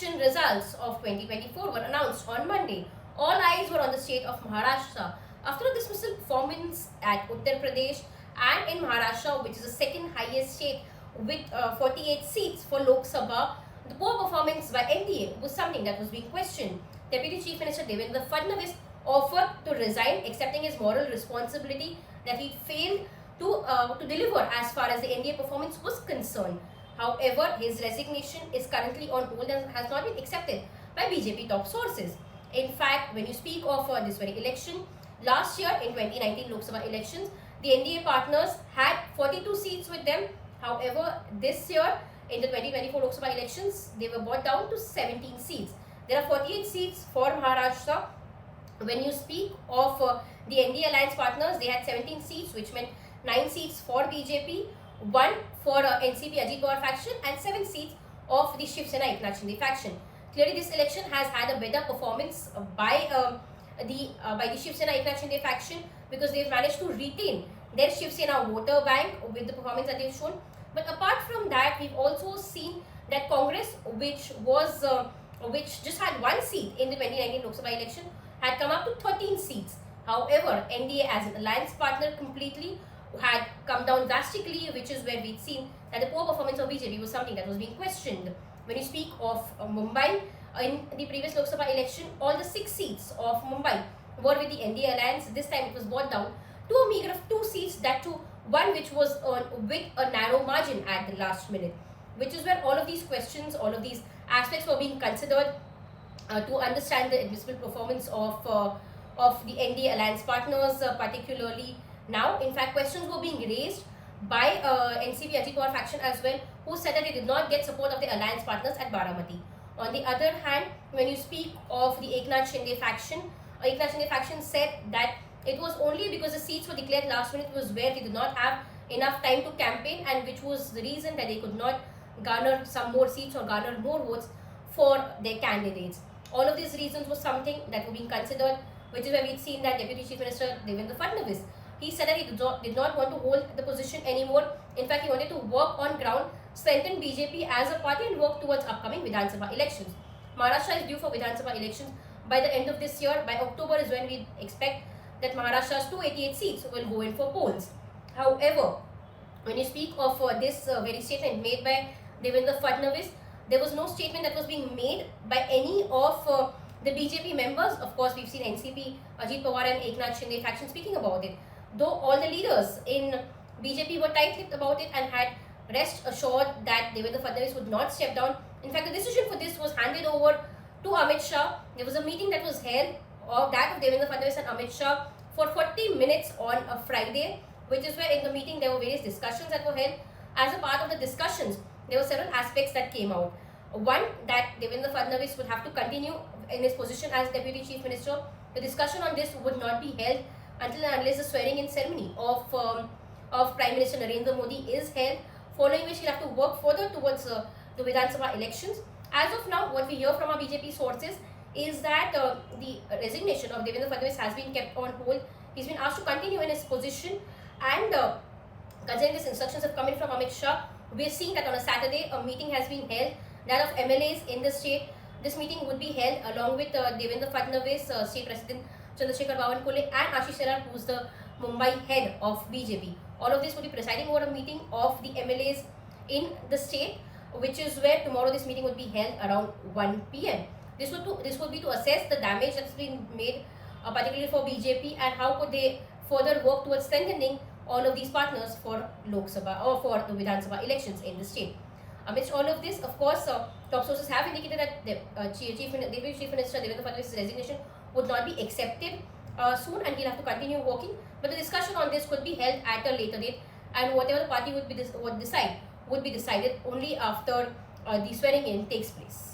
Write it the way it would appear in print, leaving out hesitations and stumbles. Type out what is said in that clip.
election results of 2024 were announced on Monday. All eyes were on the state of Maharashtra. After a dismissal performance at Uttar Pradesh and in Maharashtra, which is the second highest state with 48 seats for Lok Sabha, the poor performance by NDA was something that was being questioned. Deputy Chief Minister Devendra Fadnavis offered to resign, accepting his moral responsibility that he failed to deliver as far as the NDA performance was concerned. However, his resignation is currently on hold and has not been accepted by BJP top sources. In fact, when you speak of this very election, last year in 2019 Lok Sabha elections, the NDA partners had 42 seats with them. However, this year in the 2024 Lok Sabha elections, they were brought down to 17 seats. There are 48 seats for Maharashtra. When you speak of the NDA alliance partners, they had 17 seats, which meant 9 seats for BJP, 1 for NCP Ajit Pawar faction, and 7 seats of the Shiv Sena Eknath Shinde faction. Clearly, this election has had a better performance by the Shiv Sena Eknath Shinde faction, because they've managed to retain their Shiv Sena voter bank with the performance that they've shown. But apart from that, we've also seen that Congress, which just had 1 seat in the 2019 Lok Sabha election, had come up to 13 seats. However, NDA as an alliance partner completely had come down drastically, which is where we'd seen that the poor performance of BJP was something that was being questioned. When you speak of Mumbai, in the previous Lok Sabha election, all the 6 seats of Mumbai were with the NDA alliance. This time it was brought down to a meager of 2 seats, that too one which was with a narrow margin at the last minute, which is where all of these questions, all of these aspects were being considered to understand the admissible performance of the NDA alliance partners, particularly now. In fact, questions were being raised by NCP Ajit Pawar faction as well, who said that they did not get support of the alliance partners at Baramati. On the other hand, when you speak of the Eknath Shinde faction said that it was only because the seats were declared last minute was where they did not have enough time to campaign, and which was the reason that they could not garner some more seats or garner more votes for their candidates. All of these reasons were something that were being considered, which is where we'd seen that Deputy Chief Minister Devendra Fadnavis, he said that he did not want to hold the position anymore. In fact, he wanted to work on ground, strengthen BJP as a party, and work towards upcoming Vidhan Sabha elections. Maharashtra is due for Vidhan Sabha elections by the end of this year. By October is when we expect that Maharashtra's 288 seats will go in for polls. However, when you speak of this very statement made by Devendra Fadnavis, there was no statement that was being made by any of the BJP members. Of course, we've seen NCP, Ajit Pawar and Eknath Shinde faction speaking about it. Though all the leaders in BJP were tight-lipped about it and had rest assured that Devendra Fadnavis would not step down. In fact, the decision for this was handed over to Amit Shah. There was a meeting that was held of Devendra Fadnavis and Amit Shah for 40 minutes on a Friday, which is where in the meeting there were various discussions that were held. As a part of the discussions, there were several aspects that came out. One, that Devendra Fadnavis would have to continue in his position as Deputy Chief Minister. The discussion on this would not be held until and unless the swearing-in ceremony of Prime Minister Narendra Modi is held, following which he'll have to work further towards the Vidhan Sabha elections. As of now, what we hear from our BJP sources is that the resignation of Devendra Fadnavis has been kept on hold. He's been asked to continue in his position, and considering these instructions have come in from Amit Shah, we're seeing that on a Saturday a meeting has been held, that of MLAs in the state. This meeting would be held along with Devendra Fadnavis, State President Chandrasekhar Bawankole, and Ashish Shelar, who's the Mumbai head of BJP. All of this would be presiding over a meeting of the MLAs in the state, which is where tomorrow this meeting would be held around 1 p.m. This would be to assess the damage that's been made, particularly for BJP, and how could they further work towards strengthening all of these partners for Lok Sabha or for the Vidhan Sabha elections in the state. Amidst all of this, of course, top sources have indicated that the Deputy Chief Minister Devendra Fadnavis' resignation would not be accepted soon, and he'll have to continue working. But the discussion on this could be held at a later date, and whatever the party would be decided only after the swearing in takes place.